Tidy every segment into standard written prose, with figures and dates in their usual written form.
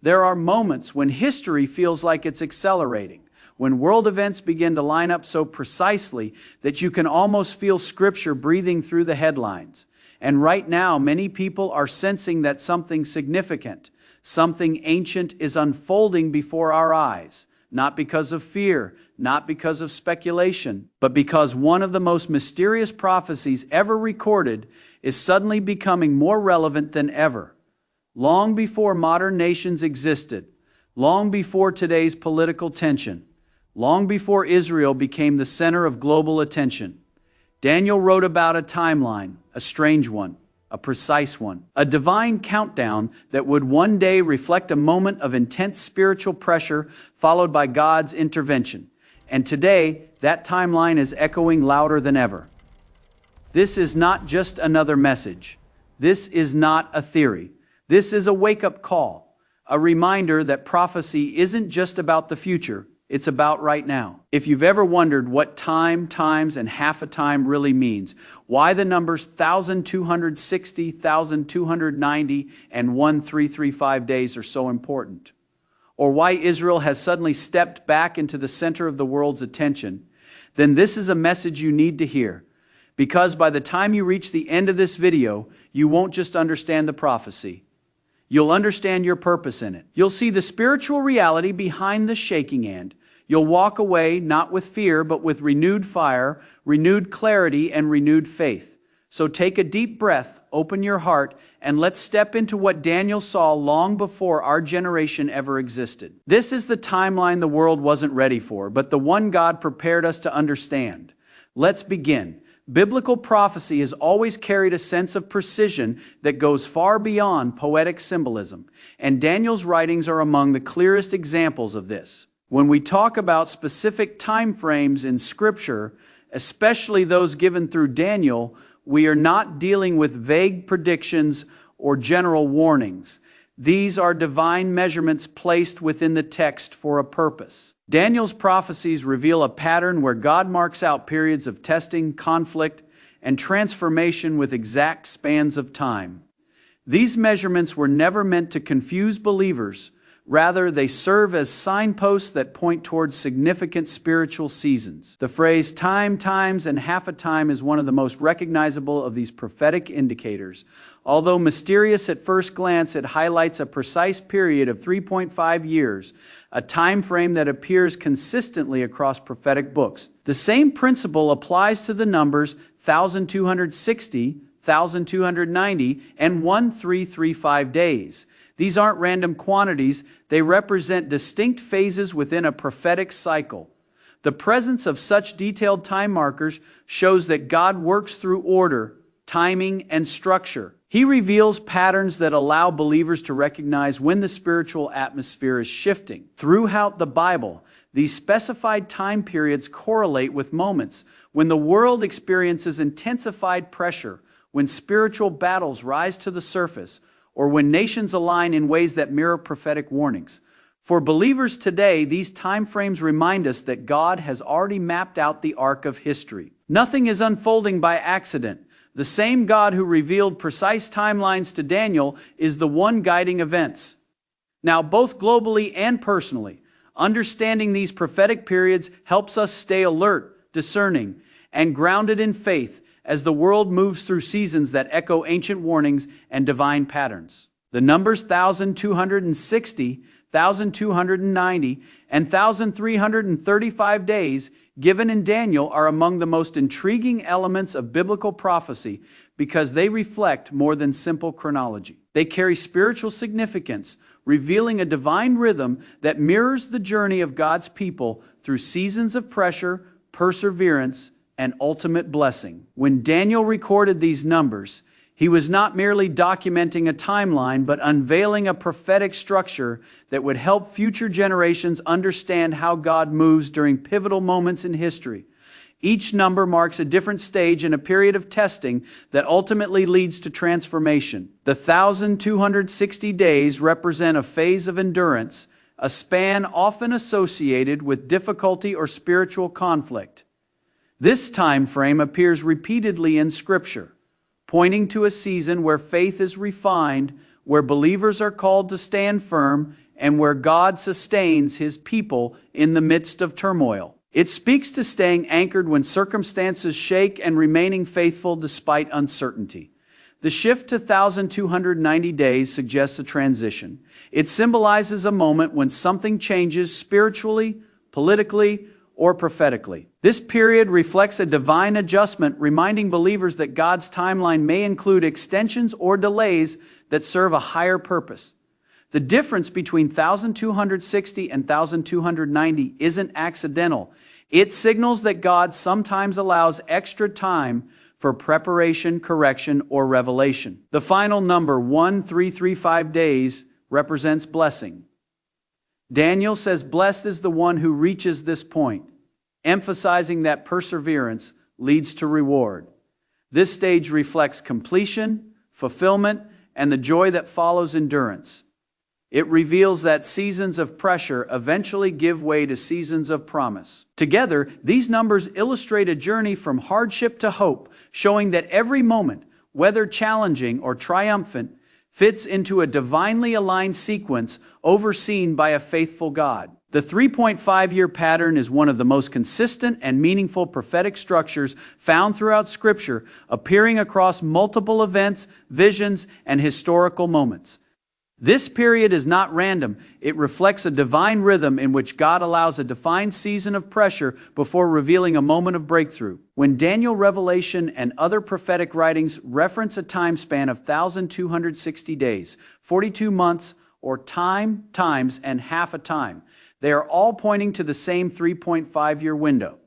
There are moments when history feels like it's accelerating, when world events begin to line up so precisely that you can almost feel Scripture breathing through the headlines. And right now, many people are sensing that something significant, something ancient is unfolding before our eyes, not because of fear, not because of speculation, but because one of the most mysterious prophecies ever recorded is suddenly becoming more relevant than ever. Long before modern nations existed, long before today's political tension, long before Israel became the center of global attention, Daniel wrote about a timeline, a strange one, a precise one, a divine countdown that would one day reflect a moment of intense spiritual pressure followed by God's intervention. And today, that timeline is echoing louder than ever. This is not just another message. This is not a theory. This is a wake-up call, a reminder that prophecy isn't just about the future, it's about right now. If you've ever wondered what time, times, and half a time really means, why the numbers 1,260, 1,290, and 1,335 days are so important, or why Israel has suddenly stepped back into the center of the world's attention, then this is a message you need to hear. Because by the time you reach the end of this video, you won't just understand the prophecy. You'll understand your purpose in it. You'll see the spiritual reality behind the shaking hand. You'll walk away not with fear, but with renewed fire, renewed clarity, and renewed faith. So take a deep breath, open your heart, and let's step into what Daniel saw long before our generation ever existed. This is the timeline the world wasn't ready for, but the one God prepared us to understand. Let's begin. Biblical prophecy has always carried a sense of precision that goes far beyond poetic symbolism, and Daniel's writings are among the clearest examples of this. When we talk about specific time frames in Scripture, especially those given through Daniel, we are not dealing with vague predictions or general warnings. These are divine measurements placed within the text for a purpose. Daniel's prophecies reveal a pattern where God marks out periods of testing, conflict, and transformation with exact spans of time. These measurements were never meant to confuse believers. Rather, they serve as signposts that point towards significant spiritual seasons. The phrase time, times, and half a time is one of the most recognizable of these prophetic indicators. Although mysterious at first glance, it highlights a precise period of 3.5 years, a time frame that appears consistently across prophetic books. The same principle applies to the numbers 1,260, 1,290, and 1,335 days. These aren't random quantities, they represent distinct phases within a prophetic cycle. The presence of such detailed time markers shows that God works through order, timing, and structure. He reveals patterns that allow believers to recognize when the spiritual atmosphere is shifting. Throughout the Bible, these specified time periods correlate with moments when the world experiences intensified pressure, when spiritual battles rise to the surface, or when nations align in ways that mirror prophetic warnings. For believers today, these time frames remind us that God has already mapped out the arc of history. Nothing is unfolding by accident. The same God who revealed precise timelines to Daniel is the one guiding events. Now, both globally and personally, understanding these prophetic periods helps us stay alert, discerning, and grounded in faith as the world moves through seasons that echo ancient warnings and divine patterns. The numbers 1,260, 1,290, and 1,335 days given in Daniel are among the most intriguing elements of biblical prophecy because they reflect more than simple chronology. They carry spiritual significance, revealing a divine rhythm that mirrors the journey of God's people through seasons of pressure, perseverance, and ultimate blessing. When Daniel recorded these numbers, he was not merely documenting a timeline, but unveiling a prophetic structure that would help future generations understand how God moves during pivotal moments in history. Each number marks a different stage in a period of testing that ultimately leads to transformation. The 1,260 days represent a phase of endurance, a span often associated with difficulty or spiritual conflict. This time frame appears repeatedly in Scripture, pointing to a season where faith is refined, where believers are called to stand firm, and where God sustains His people in the midst of turmoil. It speaks to staying anchored when circumstances shake and remaining faithful despite uncertainty. The shift to 1,290 days suggests a transition. It symbolizes a moment when something changes spiritually, politically, or prophetically. This period reflects a divine adjustment, reminding believers that God's timeline may include extensions or delays that serve a higher purpose. The difference between 1,260 and 1,290 isn't accidental. It signals that God sometimes allows extra time for preparation, correction, or revelation. The final number, 1335 days, represents blessing. Daniel says, "Blessed is the one who reaches this point," emphasizing that perseverance leads to reward. This stage reflects completion, fulfillment, and the joy that follows endurance. It reveals that seasons of pressure eventually give way to seasons of promise. Together, these numbers illustrate a journey from hardship to hope, showing that every moment, whether challenging or triumphant, fits into a divinely aligned sequence overseen by a faithful God. The 3.5-year pattern is one of the most consistent and meaningful prophetic structures found throughout Scripture, appearing across multiple events, visions, and historical moments. This period is not random. It reflects a divine rhythm in which God allows a defined season of pressure before revealing a moment of breakthrough. When Daniel, Revelation, and other prophetic writings reference a time span of 1,260 days, 42 months, or time, times, and half a time, they are all pointing to the same 3.5-year window.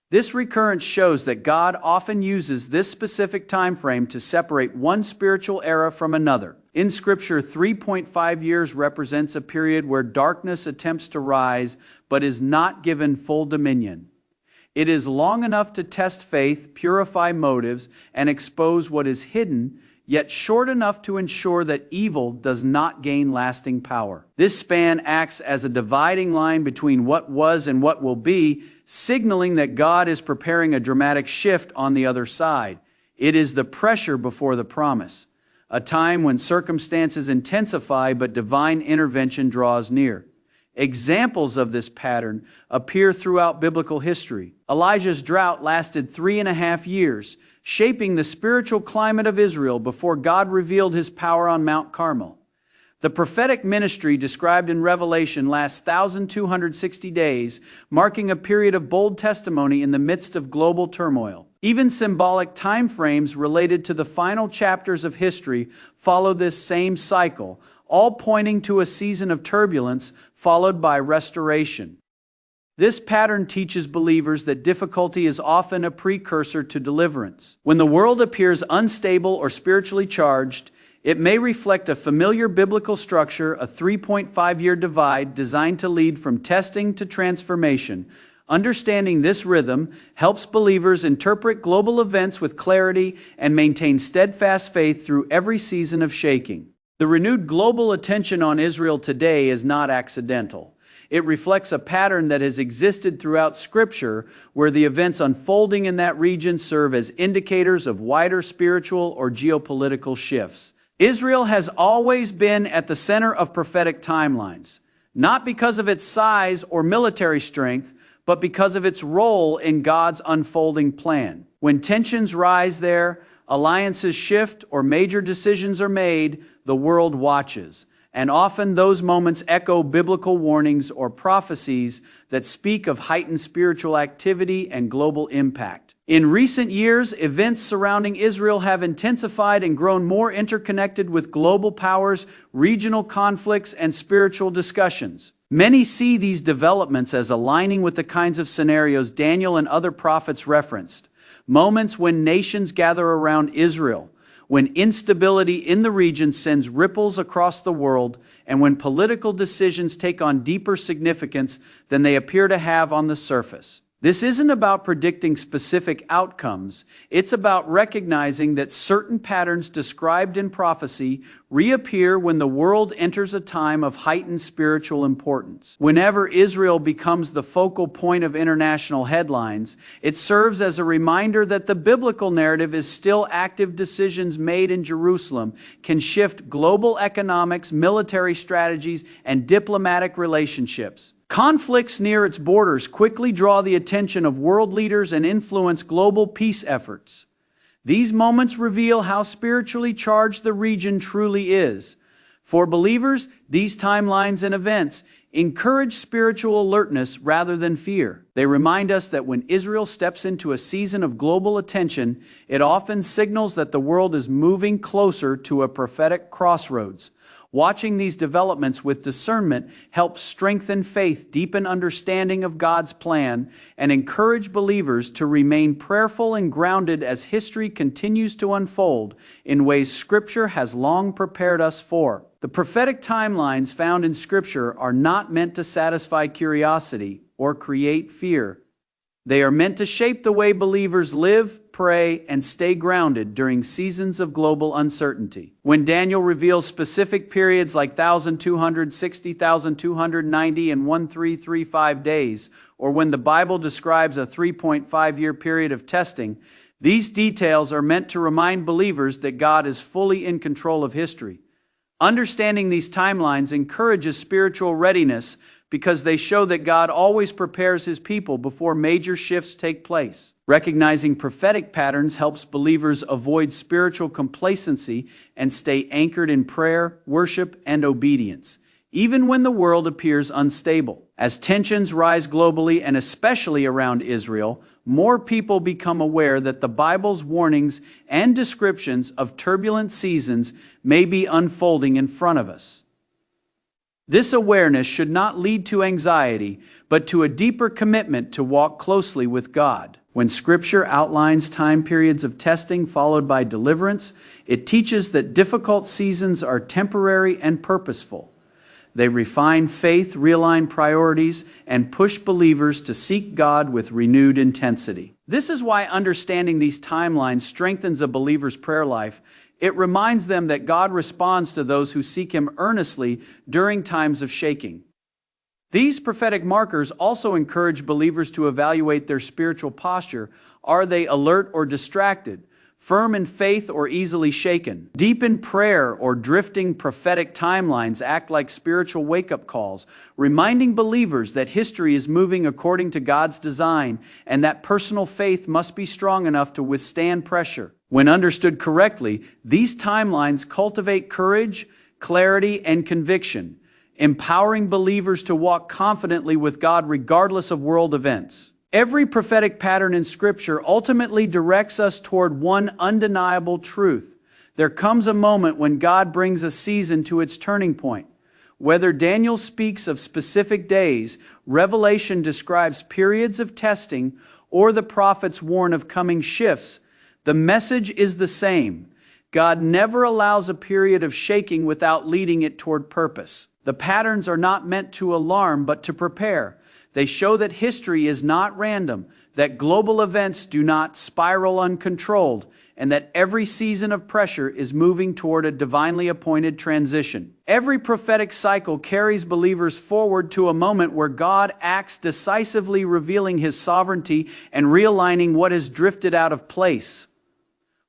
This recurrence shows that God often uses this specific time frame to separate one spiritual era from another. In Scripture, 3.5 years represents a period where darkness attempts to rise but is not given full dominion. It is long enough to test faith, purify motives, and expose what is hidden, yet short enough to ensure that evil does not gain lasting power. This span acts as a dividing line between what was and what will be, signaling that God is preparing a dramatic shift on the other side. It is the pressure before the promise, a time when circumstances intensify but divine intervention draws near. Examples of this pattern appear throughout biblical history. Elijah's drought lasted 3.5 years, shaping the spiritual climate of Israel before God revealed His power on Mount Carmel. The prophetic ministry described in Revelation lasts 1,260 days, marking a period of bold testimony in the midst of global turmoil. Even symbolic time frames related to the final chapters of history follow this same cycle, all pointing to a season of turbulence followed by restoration. This pattern teaches believers that difficulty is often a precursor to deliverance. When the world appears unstable or spiritually charged, it may reflect a familiar biblical structure, a 3.5-year divide designed to lead from testing to transformation. Understanding this rhythm helps believers interpret global events with clarity and maintain steadfast faith through every season of shaking. The renewed global attention on Israel today is not accidental. It reflects a pattern that has existed throughout Scripture, where the events unfolding in that region serve as indicators of wider spiritual or geopolitical shifts. Israel has always been at the center of prophetic timelines, not because of its size or military strength, but because of its role in God's unfolding plan. When tensions rise there, alliances shift, or major decisions are made, the world watches. And often those moments echo biblical warnings or prophecies that speak of heightened spiritual activity and global impact. In recent years, events surrounding Israel have intensified and grown more interconnected with global powers, regional conflicts, and spiritual discussions. Many see these developments as aligning with the kinds of scenarios Daniel and other prophets referenced. Moments when nations gather around Israel, when instability in the region sends ripples across the world, and when political decisions take on deeper significance than they appear to have on the surface. This isn't about predicting specific outcomes. It's about recognizing that certain patterns described in prophecy reappear when the world enters a time of heightened spiritual importance. Whenever Israel becomes the focal point of international headlines, it serves as a reminder that the biblical narrative is still active. Decisions made in Jerusalem can shift global economics, military strategies, and diplomatic relationships. Conflicts near its borders quickly draw the attention of world leaders and influence global peace efforts. These moments reveal how spiritually charged the region truly is. For believers, these timelines and events encourage spiritual alertness rather than fear. They remind us that when Israel steps into a season of global attention, it often signals that the world is moving closer to a prophetic crossroads. Watching these developments with discernment helps strengthen faith, deepen understanding of God's plan, and encourage believers to remain prayerful and grounded as history continues to unfold in ways Scripture has long prepared us for. The prophetic timelines found in Scripture are not meant to satisfy curiosity or create fear. They are meant to shape the way believers live, pray, and stay grounded during seasons of global uncertainty. When Daniel reveals specific periods like 1,260, 1,290, and 1,335 days, or when the Bible describes a 3.5-year period of testing, these details are meant to remind believers that God is fully in control of history. Understanding these timelines encourages spiritual readiness because they show that God always prepares His people before major shifts take place. Recognizing prophetic patterns helps believers avoid spiritual complacency and stay anchored in prayer, worship, and obedience, even when the world appears unstable. As tensions rise globally and especially around Israel, more people become aware that the Bible's warnings and descriptions of turbulent seasons may be unfolding in front of us. This awareness should not lead to anxiety, but to a deeper commitment to walk closely with God. When Scripture outlines time periods of testing followed by deliverance, it teaches that difficult seasons are temporary and purposeful. They refine faith, realign priorities, and push believers to seek God with renewed intensity. This is why understanding these timelines strengthens a believer's prayer life. It reminds them that God responds to those who seek Him earnestly during times of shaking. These prophetic markers also encourage believers to evaluate their spiritual posture. Are they alert or distracted? Firm in faith or easily shaken? Deep in prayer or drifting? Prophetic timelines act like spiritual wake-up calls, reminding believers that history is moving according to God's design and that personal faith must be strong enough to withstand pressure. When understood correctly, these timelines cultivate courage, clarity, and conviction, empowering believers to walk confidently with God regardless of world events. Every prophetic pattern in Scripture ultimately directs us toward one undeniable truth. There comes a moment when God brings a season to its turning point. Whether Daniel speaks of specific days, Revelation describes periods of testing, or the prophets warn of coming shifts, the message is the same. God never allows a period of shaking without leading it toward purpose. The patterns are not meant to alarm, but to prepare. They show that history is not random, that global events do not spiral uncontrolled, and that every season of pressure is moving toward a divinely appointed transition. Every prophetic cycle carries believers forward to a moment where God acts decisively, revealing His sovereignty and realigning what has drifted out of place.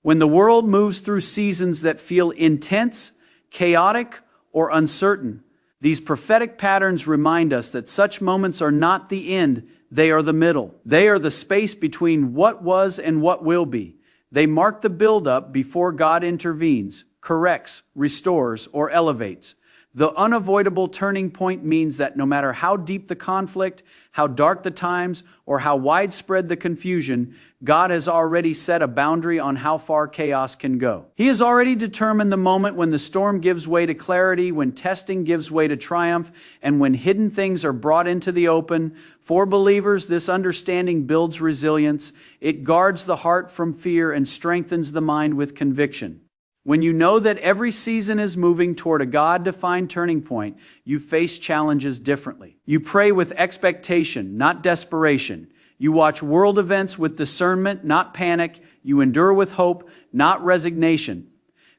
When the world moves through seasons that feel intense, chaotic, or uncertain, these prophetic patterns remind us that such moments are not the end, they are the middle. They are the space between what was and what will be. They mark the buildup before God intervenes, corrects, restores, or elevates. The unavoidable turning point means that no matter how deep the conflict, how dark the times, or how widespread the confusion, God has already set a boundary on how far chaos can go. He has already determined the moment when the storm gives way to clarity, when testing gives way to triumph, and when hidden things are brought into the open. For believers, this understanding builds resilience. It guards the heart from fear and strengthens the mind with conviction. When you know that every season is moving toward a God-defined turning point, you face challenges differently. You pray with expectation, not desperation. You watch world events with discernment, not panic. You endure with hope, not resignation.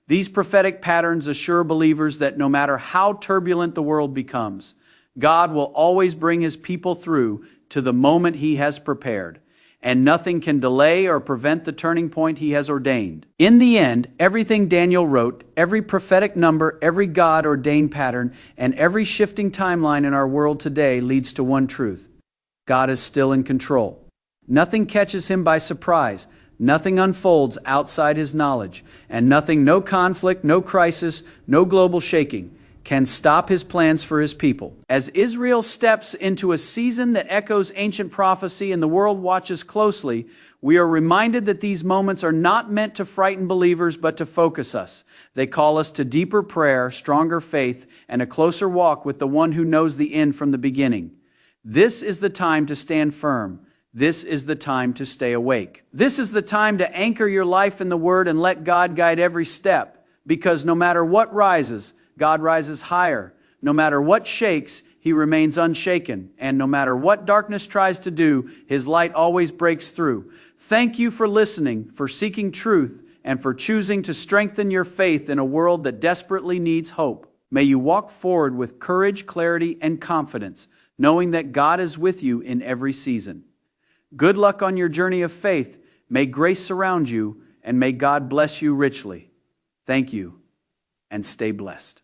These prophetic patterns assure believers that no matter how turbulent the world becomes, God will always bring His people through to the moment He has prepared, and nothing can delay or prevent the turning point He has ordained. In the end, everything Daniel wrote, every prophetic number, every God-ordained pattern, and every shifting timeline in our world today leads to one truth: God is still in control. Nothing catches Him by surprise. Nothing unfolds outside His knowledge, and nothing, no conflict, no crisis, no global shaking, can stop His plans for His people. As Israel steps into a season that echoes ancient prophecy and the world watches closely, we are reminded that these moments are not meant to frighten believers but to focus us. They call us to deeper prayer, stronger faith, and a closer walk with the one who knows the end from the beginning. This is the time to stand firm. This is the time to stay awake. This is the time to anchor your life in the Word and let God guide every step, because no matter what rises, God rises higher. No matter what shakes, He remains unshaken. And no matter what darkness tries to do, His light always breaks through. Thank you for listening, for seeking truth, and for choosing to strengthen your faith in a world that desperately needs hope. May you walk forward with courage, clarity, and confidence, knowing that God is with you in every season. Good luck on your journey of faith. May grace surround you, and may God bless you richly. Thank you, and stay blessed.